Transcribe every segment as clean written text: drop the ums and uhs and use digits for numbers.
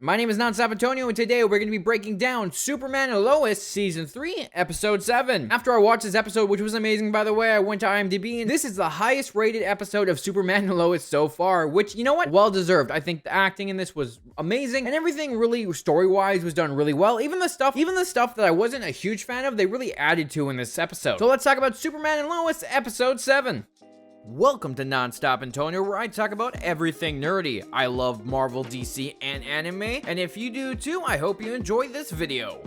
My name is NonStopAntonio, and today we're going to be breaking down Superman and Lois Season 3, Episode 7. After I watched this episode, which was amazing by the way, I went to IMDb, and this is the highest rated episode of Superman and Lois so far, which, you know what? Well deserved. I think the acting in this was amazing, and everything really, story-wise, was done really well. Even the stuff that I wasn't a huge fan of, they really added to in this episode. So let's talk about Superman and Lois, Episode 7. Welcome to NonStopAntonio, where I talk about everything nerdy. I love Marvel, DC, and anime, and if you do too, I hope you enjoy this video.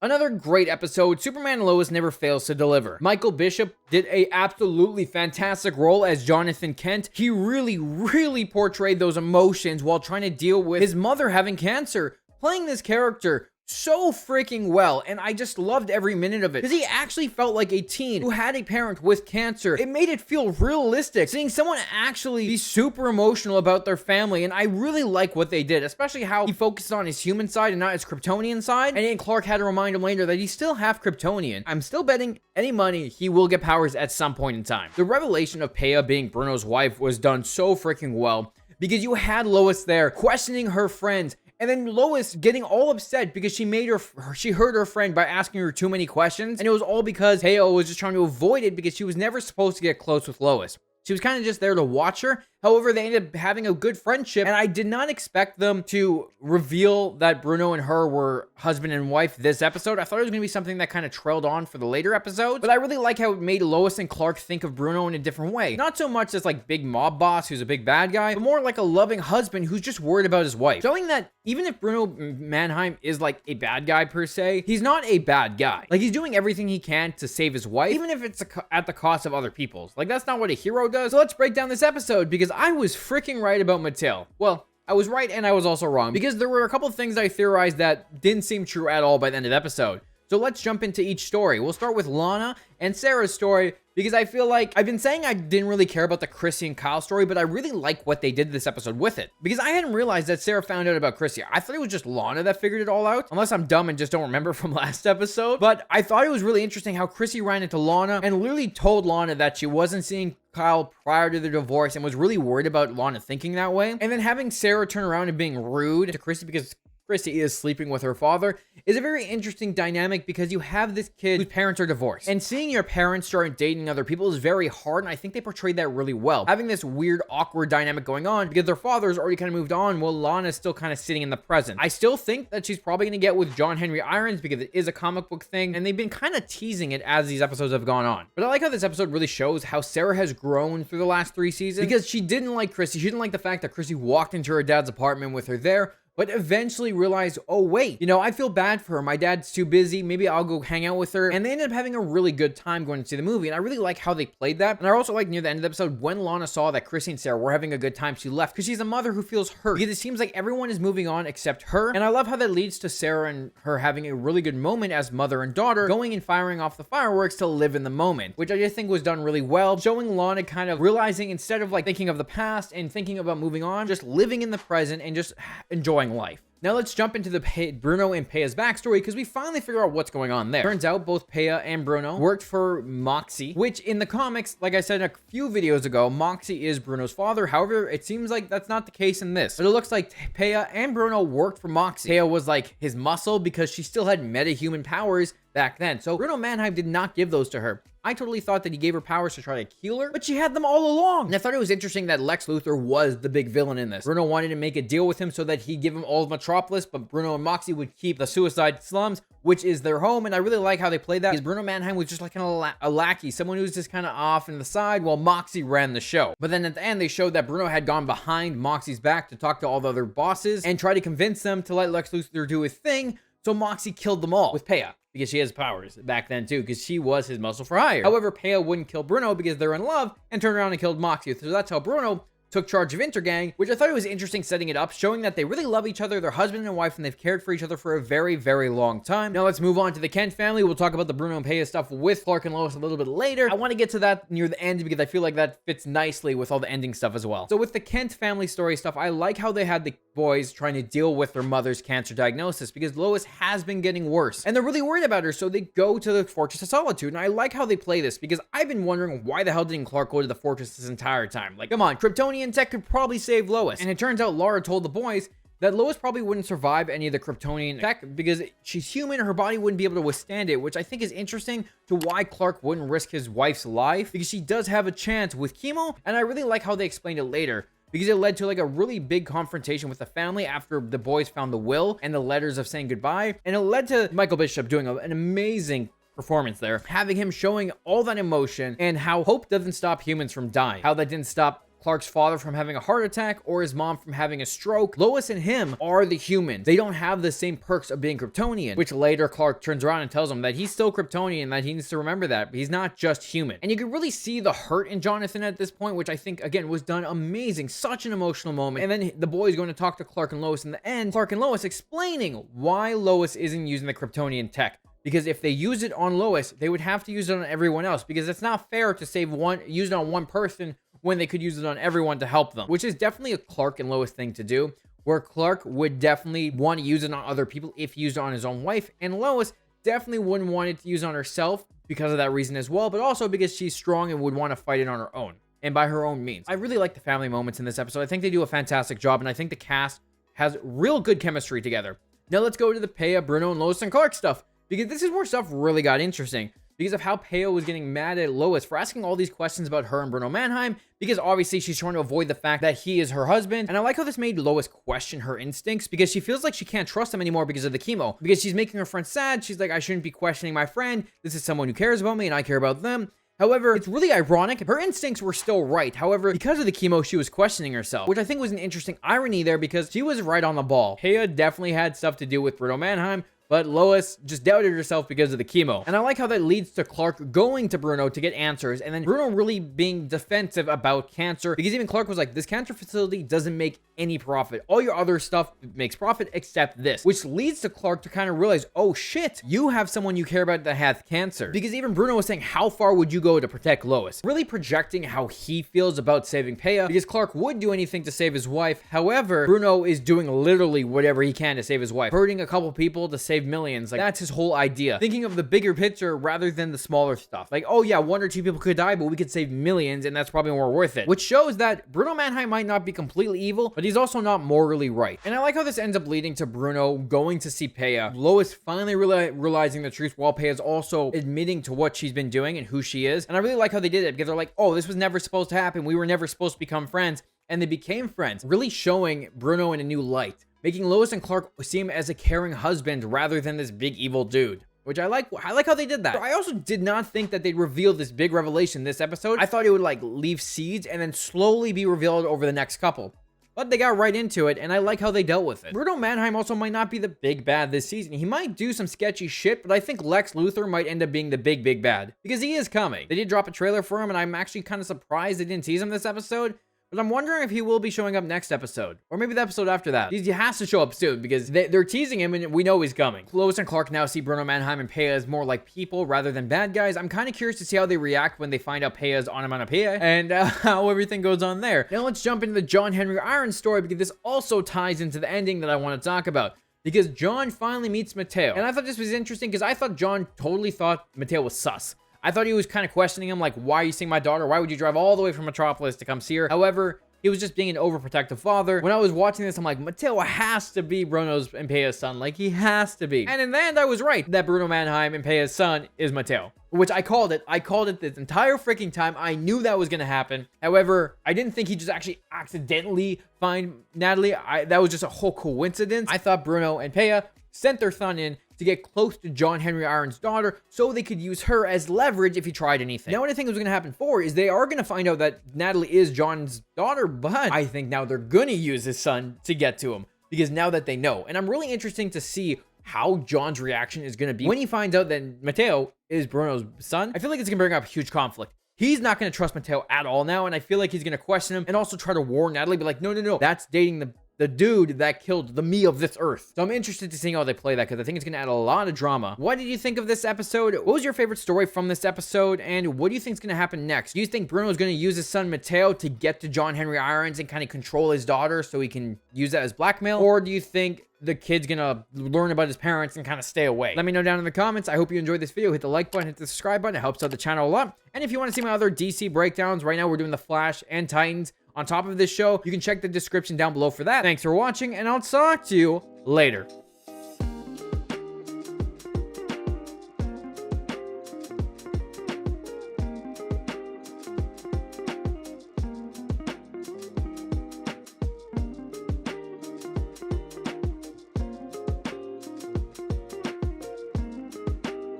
Another great episode. Superman and Lois never fails to deliver. Michael Bishop did a absolutely fantastic role as Jonathan Kent. He really portrayed those emotions while trying to deal with his mother having cancer. Playing this character so freaking well, and I just loved every minute of it because he actually felt like a teen who had a parent with cancer. It made it feel realistic, seeing someone actually be super emotional about their family, and I really like what they did, especially how he focused on his human side and not his Kryptonian side. And then Clark had to remind him later that he's still half Kryptonian. I'm still betting any money he will get powers at some point in time. The revelation of Peia being Bruno's wife was done so freaking well because you had Lois there questioning her friends, and then Lois getting all upset because she hurt her friend by asking her too many questions. And it was all because Peia was just trying to avoid it because she was never supposed to get close with Lois. She was kind of just there to watch her. However, they ended up having a good friendship, and I did not expect them to reveal that Bruno and her were husband and wife this episode. I thought it was going to be something that kind of trailed on for the later episodes, but I really like how it made Lois and Clark think of Bruno in a different way. Not so much as like big mob boss who's a big bad guy, but more like a loving husband who's just worried about his wife. Showing that even if Bruno Mannheim is like a bad guy per se, he's not a bad guy. Like, he's doing everything he can to save his wife, even if it's at the cost of other people's. Like, that's not what a hero does. So let's break down this episode because I was freaking right about Matteo. Well, I was right and I was also wrong because there were a couple of things I theorized that didn't seem true at all by the end of the episode. So let's jump into each story. We'll start with Lana and Sarah's story because I feel like I've been saying I didn't really care about the Chrissy and Kyle story, but I really like what they did this episode with it because I hadn't realized that Sarah found out about Chrissy. I thought it was just Lana that figured it all out, unless I'm dumb and just don't remember from last episode. But I thought it was really interesting how Chrissy ran into Lana and literally told Lana that she wasn't seeing Kyle prior to their divorce and was really worried about Lana thinking that way. And then having Sarah turn around and being rude to Chrissy because Chrissy is sleeping with her father is a very interesting dynamic because you have this kid whose parents are divorced, and seeing your parents start dating other people is very hard, and I think they portrayed that really well. Having this weird, awkward dynamic going on because their father's already kind of moved on while Lana's still kind of sitting in the present. I still think that she's probably going to get with John Henry Irons because it is a comic book thing, and they've been kind of teasing it as these episodes have gone on. But I like how this episode really shows how Sarah has grown through the last 3 seasons because she didn't like Chrissy. She didn't like the fact that Chrissy walked into her dad's apartment with her there, but eventually realized, oh wait, you know, I feel bad for her. My dad's too busy. Maybe I'll go hang out with her. And they ended up having a really good time going to see the movie. And I really like how they played that. And I also like near the end of the episode, when Lana saw that Chrissy and Sarah were having a good time, she left because she's a mother who feels hurt because it seems like everyone is moving on except her. And I love how that leads to Sarah and her having a really good moment as mother and daughter, going and firing off the fireworks to live in the moment, which I just think was done really well, showing Lana kind of realizing instead of like thinking of the past and thinking about moving on, just living in the present and just enjoying life. Now let's jump into the Bruno and Peia's backstory because we finally figure out what's going on there. Turns out both Peia and Bruno worked for Moxie, which in the comics, like I said a few videos ago, Moxie is Bruno's father. However, it seems like that's not the case in this. But it looks like Peia and Bruno worked for Moxie. Peia was like his muscle because she still had meta-human powers back then. So Bruno Mannheim did not give those to her. I totally thought that he gave her powers to try to heal her, but she had them all along. And I thought it was interesting that Lex Luthor was the big villain in this. Bruno wanted to make a deal with him so that he'd give him all of Metropolis, but Bruno and Moxie would keep the Suicide Slums, which is their home. And I really like how they played that because Bruno Mannheim was just like a lackey, someone who was just kind of off in the side while Moxie ran the show. But then at the end, they showed that Bruno had gone behind Moxie's back to talk to all the other bosses and try to convince them to let Lex Luthor do his thing. So Moxie killed them all with Peia because she has powers back then too because she was his muscle for hire. However, Peia wouldn't kill Bruno because they're in love and turned around and killed Moxie. So that's how Bruno took charge of Intergang, which I thought it was interesting setting it up, showing that they really love each other, they're husband and wife, and they've cared for each other for a very, very long time. Now let's move on to the Kent family. We'll talk about the Bruno and Peia stuff with Clark and Lois a little bit later. I want to get to that near the end because I feel like that fits nicely with all the ending stuff as well. So with the Kent family story stuff, I like how they had the boys trying to deal with their mother's cancer diagnosis because Lois has been getting worse and they're really worried about her, so they go to the Fortress of Solitude. And I like how they play this because I've been wondering why the hell didn't Clark go to the fortress this entire time? Like, come on, Kryptonian tech could probably save Lois. And it turns out Laura told the boys that Lois probably wouldn't survive any of the Kryptonian tech because she's human, her body wouldn't be able to withstand it, which I think is interesting to why Clark wouldn't risk his wife's life, because she does have a chance with chemo, and I really like how they explained it later, because it led to like a really big confrontation with the family after the boys found the will and the letters of saying goodbye, and it led to Michael Bishop doing an amazing performance there, having him showing all that emotion and how hope doesn't stop humans from dying, how that didn't stop Clark's father from having a heart attack or his mom from having a stroke. Lois and him are the humans. They don't have the same perks of being Kryptonian, which later Clark turns around and tells him that he's still Kryptonian, that he needs to remember that, but he's not just human. And you can really see the hurt in Jonathan at this point, which I think, again, was done amazing. Such an emotional moment. And then the boys going to talk to Clark and Lois in the end. Clark and Lois explaining why Lois isn't using the Kryptonian tech. Because if they use it on Lois, they would have to use it on everyone else, because it's not fair to use it on one person when they could use it on everyone to help them, which is definitely a Clark and Lois thing to do, where Clark would definitely want to use it on other people if used on his own wife, and Lois definitely wouldn't want it to use on herself because of that reason as well, but also because she's strong and would want to fight it on her own and by her own means. I really like the family moments in this episode. I think they do a fantastic job, and I think the cast has real good chemistry together. Now let's go to the Peia, Bruno, and Lois and Clark stuff, because this is where stuff really got interesting, because of how Peia was getting mad at Lois for asking all these questions about her and Bruno Mannheim, because obviously she's trying to avoid the fact that he is her husband. And I like how this made Lois question her instincts, because she feels like she can't trust him anymore because of the chemo, because she's making her friend sad. She's like, I shouldn't be questioning my friend. This is someone who cares about me and I care about them. However, it's really ironic. Her instincts were still right. However, because of the chemo, she was questioning herself, which I think was an interesting irony there, because she was right on the ball. Peia definitely had stuff to do with Bruno Mannheim, but Lois just doubted herself because of the chemo. And I like how that leads to Clark going to Bruno to get answers, and then Bruno really being defensive about cancer, because even Clark was like, this cancer facility doesn't make any profit. All your other stuff makes profit except this, which leads to Clark to kind of realize, oh shit, you have someone you care about that has cancer. Because even Bruno was saying, how far would you go to protect Lois? Really projecting how he feels about saving Peia, because Clark would do anything to save his wife. However, Bruno is doing literally whatever he can to save his wife, hurting a couple people to save millions. Like, that's his whole idea, thinking of the bigger picture rather than the smaller stuff. Like, oh yeah, 1 or 2 people could die, but we could save millions, and that's probably more worth it, which shows that Bruno Mannheim might not be completely evil, but he's also not morally right. And I like how this ends up leading to Bruno going to see Peia, Lois finally realizing the truth, while Peia's also admitting to what she's been doing and who she is. And I really like how they did it, because they're like, oh, this was never supposed to happen, we were never supposed to become friends, and they became friends, really showing Bruno in a new light, making Lois and Clark seem as a caring husband rather than this big evil dude, which I like how they did that. I also did not think that they'd reveal this big revelation this episode. I thought it would like leave seeds and then slowly be revealed over the next couple. But they got right into it, and I like how they dealt with it. Bruno Mannheim also might not be the big bad this season. He might do some sketchy shit, but I think Lex Luthor might end up being the big bad, because he is coming. They did drop a trailer for him, and I'm actually kind of surprised they didn't tease him this episode. But I'm wondering if he will be showing up next episode, or maybe the episode after that. He has to show up soon, because they're teasing him and we know he's coming. Lois and Clark now see Bruno Mannheim and Peia as more like people rather than bad guys. I'm kind of curious to see how they react when they find out Peia's onomatopoeia and how everything goes on there. Now let's jump into the John Henry Irons story, because this also ties into the ending that I want to talk about. Because John finally meets Matteo. And I thought this was interesting, because I thought John totally thought Matteo was sus. I thought he was kind of questioning him, like, why are you seeing my daughter? Why would you drive all the way from Metropolis to come see her? However, he was just being an overprotective father. When I was watching this, I'm like, Matteo has to be Bruno's and Peia's son. Like, he has to be. And in the end, I was right that Bruno Mannheim and Peia's son is Matteo, which I called it. I called it this entire freaking time. I knew that was going to happen. However, I didn't think he'd just actually accidentally find Natalie. That was just a whole coincidence. I thought Bruno and Peia sent their son in to get close to John Henry Irons' daughter so they could use her as leverage if he tried anything. Now, what I think was going to happen is they are going to find out that Natalie is John's daughter, but I think now they're going to use his son to get to him, because now that they know. And I'm really interested to see how John's reaction is going to be when he finds out that Matteo is Bruno's son. I feel like it's going to bring up a huge conflict. He's not going to trust Matteo at all now, and I feel like he's going to question him and also try to warn Natalie, be like, no, that's dating the dude that killed the me of this earth. So I'm interested to see how they play that, because I think it's going to add a lot of drama. What did you think of this episode? What was your favorite story from this episode? And what do you think is going to happen next? Do you think Bruno is going to use his son Matteo to get to John Henry Irons and kind of control his daughter so he can use that as blackmail? Or do you think the kid's gonna learn about his parents and kind of stay away? Let me know down in the comments. I hope you enjoyed this video. Hit the like button, hit the subscribe button. It helps out the channel a lot. And if you want to see my other DC breakdowns, right now we're doing the Flash and Titans on top of this show, you can check the description down below for that. Thanks for watching, and I'll talk to you later.